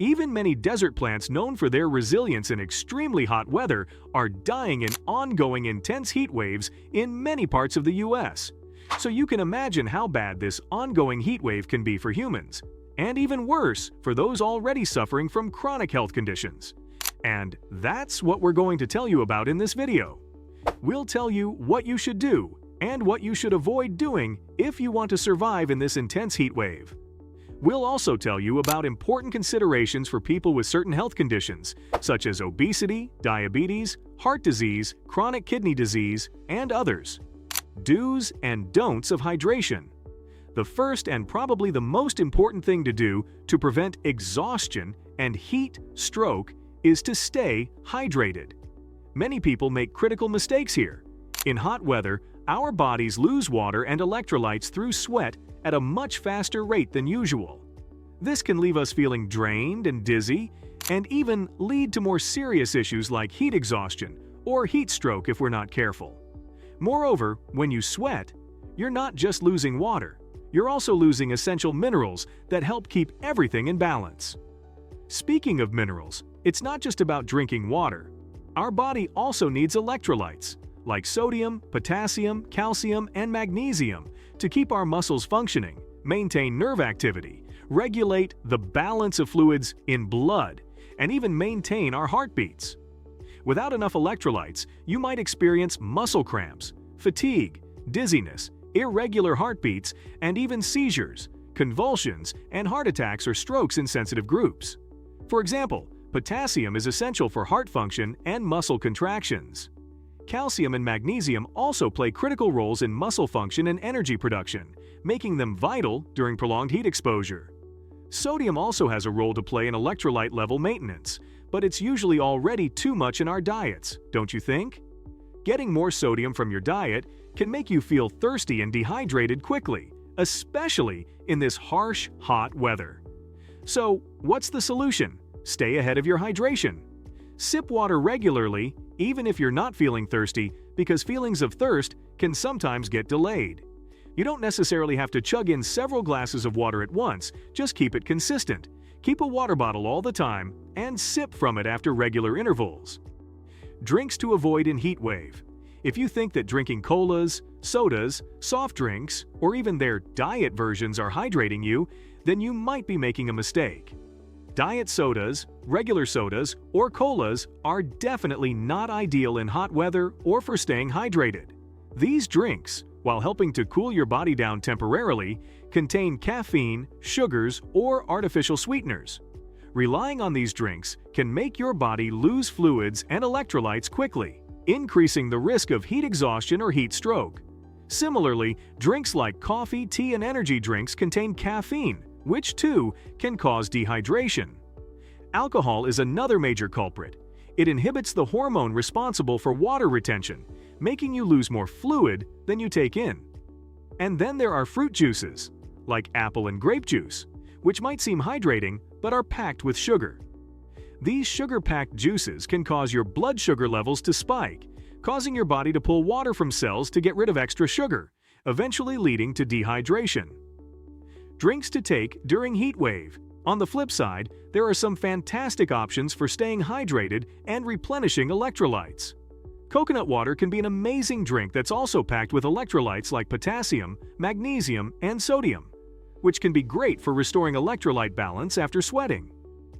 Even many desert plants known for their resilience in extremely hot weather are dying in ongoing intense heat waves in many parts of the US. So you can imagine how bad this ongoing heat wave can be for humans, and even worse for those already suffering from chronic health conditions. And that's what we're going to tell you about in this video. We'll tell you what you should do and what you should avoid doing if you want to survive in this intense heat wave. We'll also tell you about important considerations for people with certain health conditions, such as obesity, diabetes, heart disease, chronic kidney disease, and others. Do's and don'ts of hydration. The first and probably the most important thing to do to prevent exhaustion and heat stroke is to stay hydrated. Many people make critical mistakes here. In hot weather, our bodies lose water and electrolytes through sweat at a much faster rate than usual. This can leave us feeling drained and dizzy, and even lead to more serious issues like heat exhaustion or heat stroke if we're not careful. Moreover, when you sweat, you're not just losing water, you're also losing essential minerals that help keep everything in balance. Speaking of minerals, it's not just about drinking water. Our body also needs electrolytes, like sodium, potassium, calcium, and magnesium, to keep our muscles functioning, maintain nerve activity, regulate the balance of fluids in blood, and even maintain our heartbeats. Without enough electrolytes, you might experience muscle cramps, fatigue, dizziness, irregular heartbeats, and even seizures, convulsions, and heart attacks or strokes in sensitive groups. For example, potassium is essential for heart function and muscle contractions. Calcium and magnesium also play critical roles in muscle function and energy production, making them vital during prolonged heat exposure. Sodium also has a role to play in electrolyte level maintenance, but it's usually already too much in our diets, don't you think? Getting more sodium from your diet can make you feel thirsty and dehydrated quickly, especially in this harsh, hot weather. So, what's the solution? Stay ahead of your hydration. Sip water regularly, even if you're not feeling thirsty, because feelings of thirst can sometimes get delayed. You don't necessarily have to chug in several glasses of water at once, just keep it consistent. Keep a water bottle all the time and sip from it after regular intervals. Drinks to avoid in heat wave. If you think that drinking colas, sodas, soft drinks, or even their diet versions are hydrating you, then you might be making a mistake. Diet sodas, regular sodas, or colas are definitely not ideal in hot weather or for staying hydrated. These drinks, while helping to cool your body down temporarily, contain caffeine, sugars, or artificial sweeteners. Relying on these drinks can make your body lose fluids and electrolytes quickly, increasing the risk of heat exhaustion or heat stroke. Similarly, drinks like coffee, tea, and energy drinks contain caffeine, which too can cause dehydration. Alcohol is another major culprit. It inhibits the hormone responsible for water retention, making you lose more fluid than you take in. And then there are fruit juices, like apple and grape juice, which might seem hydrating but are packed with sugar. These sugar-packed juices can cause your blood sugar levels to spike, causing your body to pull water from cells to get rid of extra sugar, eventually leading to dehydration. Drinks to take during heat wave. On the flip side, there are some fantastic options for staying hydrated and replenishing electrolytes. Coconut water can be an amazing drink that's also packed with electrolytes like potassium, magnesium, and sodium, which can be great for restoring electrolyte balance after sweating.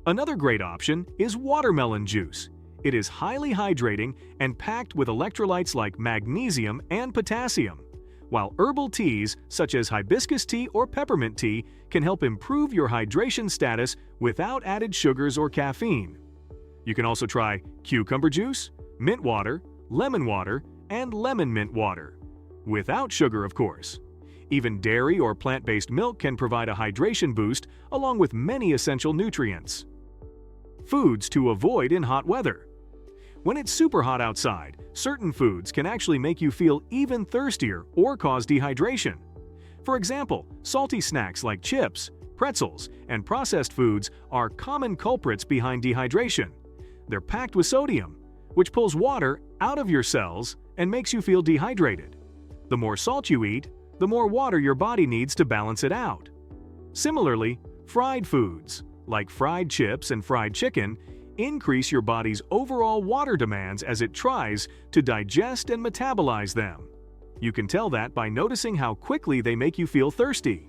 Another great option is watermelon juice. It is highly hydrating and packed with electrolytes like magnesium and potassium, while herbal teas such as hibiscus tea or peppermint tea can help improve your hydration status without added sugars or caffeine. You can also try cucumber juice, mint water, lemon water, and lemon mint water, without sugar of course. Even dairy or plant-based milk can provide a hydration boost along with many essential nutrients. Foods to avoid in hot weather. When it's super hot outside, certain foods can actually make you feel even thirstier or cause dehydration. For example, salty snacks like chips, pretzels, and processed foods are common culprits behind dehydration. They're packed with sodium, which pulls water out of your cells and makes you feel dehydrated. The more salt you eat, the more water your body needs to balance it out. Similarly, fried foods, like fried chips and fried chicken, increase your body's overall water demands as it tries to digest and metabolize them. You can tell that by noticing how quickly they make you feel thirsty.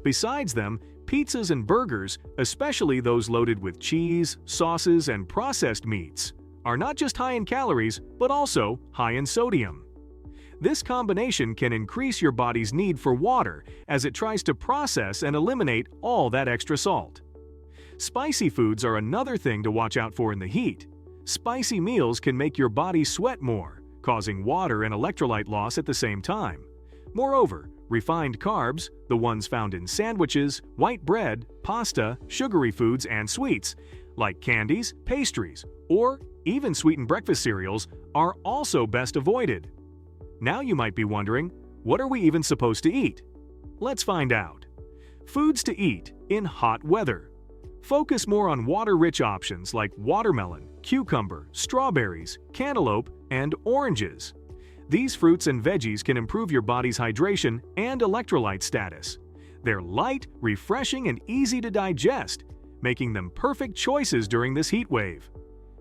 Besides them, pizzas and burgers, especially those loaded with cheese, sauces, and processed meats, are not just high in calories, but also high in sodium. This combination can increase your body's need for water as it tries to process and eliminate all that extra salt. Spicy foods are another thing to watch out for in the heat. Spicy meals can make your body sweat more, causing water and electrolyte loss at the same time. Moreover, refined carbs, the ones found in sandwiches, white bread, pasta, sugary foods, and sweets, like candies, pastries, or even sweetened breakfast cereals, are also best avoided. Now you might be wondering, what are we even supposed to eat? Let's find out. Foods to eat in hot weather. Focus more on water-rich options like watermelon, cucumber, strawberries, cantaloupe, and oranges. These fruits and veggies can improve your body's hydration and electrolyte status. They're light, refreshing, and easy to digest, making them perfect choices during this heat wave.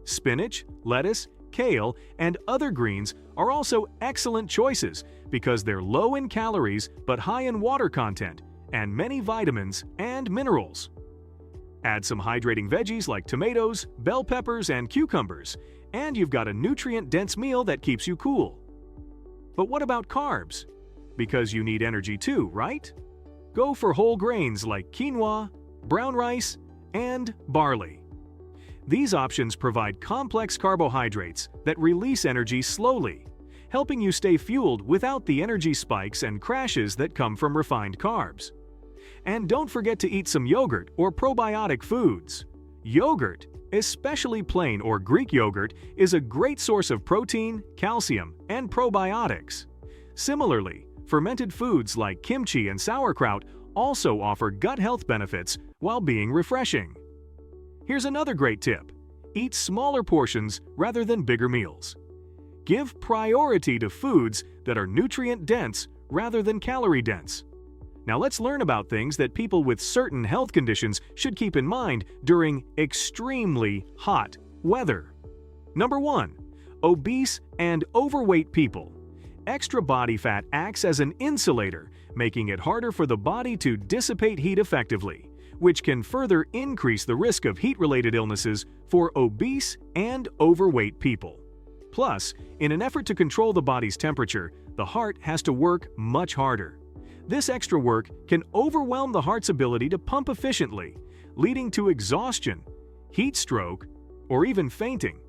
Spinach, lettuce, kale, and other greens are also excellent choices because they're low in calories but high in water content and many vitamins and minerals. Add some hydrating veggies like tomatoes, bell peppers, and cucumbers, and you've got a nutrient-dense meal that keeps you cool. But what about carbs? Because you need energy too, right? Go for whole grains like quinoa, brown rice, and barley. These options provide complex carbohydrates that release energy slowly, helping you stay fueled without the energy spikes and crashes that come from refined carbs. And don't forget to eat some yogurt or probiotic foods. Yogurt, especially plain or Greek yogurt, is a great source of protein, calcium, and probiotics. Similarly, fermented foods like kimchi and sauerkraut also offer gut health benefits while being refreshing. Here's another great tip. Eat smaller portions rather than bigger meals. Give priority to foods that are nutrient-dense rather than calorie-dense. Now let's learn about things that people with certain health conditions should keep in mind during extremely hot weather. Number 1. Obese and overweight people. Extra body fat acts as an insulator, making it harder for the body to dissipate heat effectively, which can further increase the risk of heat-related illnesses for obese and overweight people. Plus, in an effort to control the body's temperature, the heart has to work much harder. This extra work can overwhelm the heart's ability to pump efficiently, leading to exhaustion, heat stroke, or even fainting.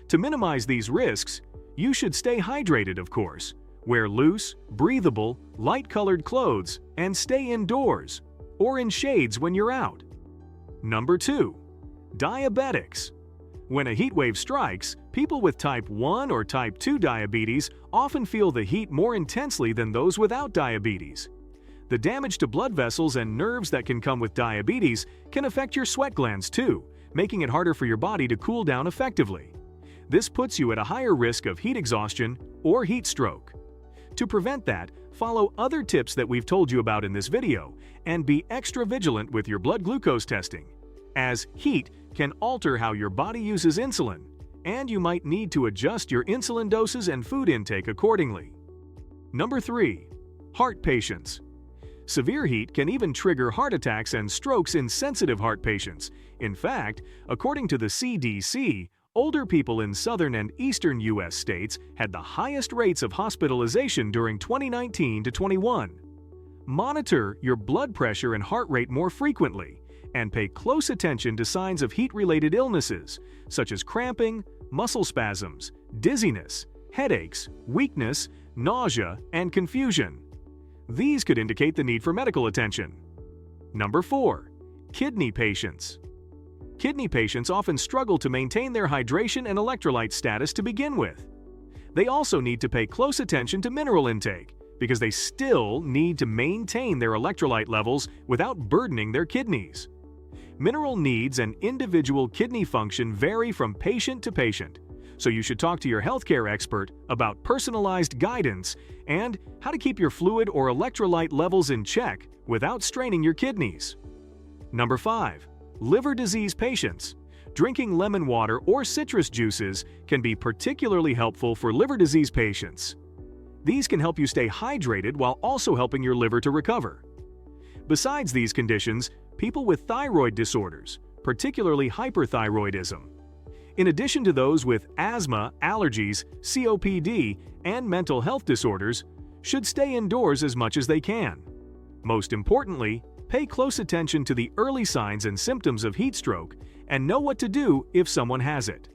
To minimize these risks, you should stay hydrated, of course. Wear loose, breathable, light-colored clothes, and stay indoors or in shades when you're out. Number 2. Diabetics. When a heat wave strikes, people with type 1 or type 2 diabetes often feel the heat more intensely than those without diabetes. The damage to blood vessels and nerves that can come with diabetes can affect your sweat glands too, making it harder for your body to cool down effectively. This puts you at a higher risk of heat exhaustion or heat stroke. To prevent that, follow other tips that we've told you about in this video and be extra vigilant with your blood glucose testing, as heat can alter how your body uses insulin, and you might need to adjust your insulin doses and food intake accordingly. Number 3. Heart patients. Severe heat can even trigger heart attacks and strokes in sensitive heart patients. In fact, according to the CDC, older people in southern and eastern U.S. states had the highest rates of hospitalization during 2019 to 21. Monitor your blood pressure and heart rate more frequently, and pay close attention to signs of heat-related illnesses, such as cramping, muscle spasms, dizziness, headaches, weakness, nausea, and confusion. These could indicate the need for medical attention. Number 4. Kidney patients. Kidney patients often struggle to maintain their hydration and electrolyte status to begin with. They also need to pay close attention to mineral intake because they still need to maintain their electrolyte levels without burdening their kidneys. Mineral needs and individual kidney function vary from patient to patient, so you should talk to your healthcare expert about personalized guidance and how to keep your fluid or electrolyte levels in check without straining your kidneys. Number 5. Liver disease patients. Drinking lemon water or citrus juices can be particularly helpful for liver disease patients. These can help you stay hydrated while also helping your liver to recover. Besides these conditions, people with thyroid disorders, particularly hyperthyroidism. In addition to those with asthma, allergies, COPD, and mental health disorders, should stay indoors as much as they can. Most importantly, pay close attention to the early signs and symptoms of heat stroke and know what to do if someone has it.